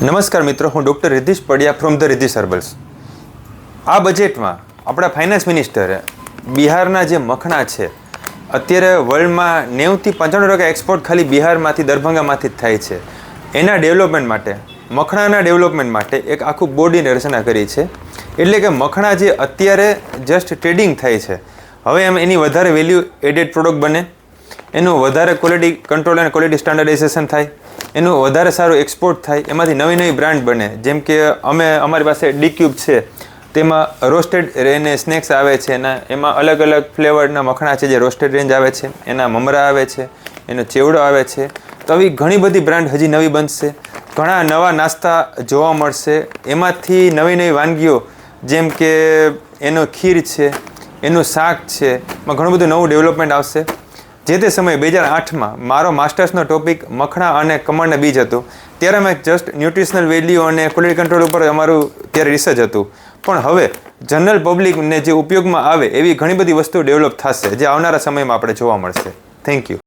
નમસ્કાર મિત્રો, હું ડૉક્ટર રિદ્ધિશ પડિયા ફ્રોમ ધ રિદ્ધિશ હર્બલ્સ. આ બજેટમાં આપણા ફાઇનાન્સ મિનિસ્ટરે બિહારના જે મખણા છે, અત્યારે વર્લ્ડમાં 90થી 95% એક્સપોર્ટ ખાલી બિહારમાંથી, દરભંગામાંથી જ થાય છે. એના ડેવલપમેન્ટ માટે, મખણાના ડેવલપમેન્ટ માટે એક આખું બોર્ડની રચના કરી છે. એટલે કે મખણા જે અત્યારે જસ્ટ ટ્રેડિંગ થાય છે, હવે એની વધારે વેલ્યુ એડેડ પ્રોડક્ટ બને, એનું વધારે ક્વોલિટી કંટ્રોલ અને ક્વોલિટી સ્ટાન્ડર્ડાઇઝેશન થાય, એનું વધારે સારું એક્સપોર્ટ થાય, એમાંથી નવી નવી બ્રાન્ડ બને. જેમ કે અમારી પાસે ડી ક્યુબ છે, તેમાં રોસ્ટેડ એને સ્નેક્સ આવે છે, એમાં અલગ અલગ ફ્લેવરના મખણા છે જે રોસ્ટેડ રેન્જ આવે છે, એના મમરા આવે છે, એનો ચેવડો આવે છે. તો આવી ઘણી બધી બ્રાન્ડ હજી નવી બનશે, ઘણા નવા નાસ્તા જોવા મળશે. એમાંથી નવી નવી વાનગીઓ જેમ કે એનો ખીર છે, એનું શાક છે, એમાં ઘણું બધું નવું ડેવલપમેન્ટ આવશે. જે તે સમયે 2008માં મારો માસ્ટર્સનો ટોપિક મખણા અને કમળના બીજ હતો. ત્યારે મેં જસ્ટ ન્યુટ્રિશનલ વેલ્યુ અને ક્વોલિટી કંટ્રોલ ઉપર અમારું ત્યારે રિસર્ચ હતું. પણ હવે જનરલ પબ્લિકને જે ઉપયોગમાં આવે એવી ઘણી બધી વસ્તુઓ ડેવલપ થશે, જે આવનારા સમયમાં આપણે જોવા મળશે. Thank you.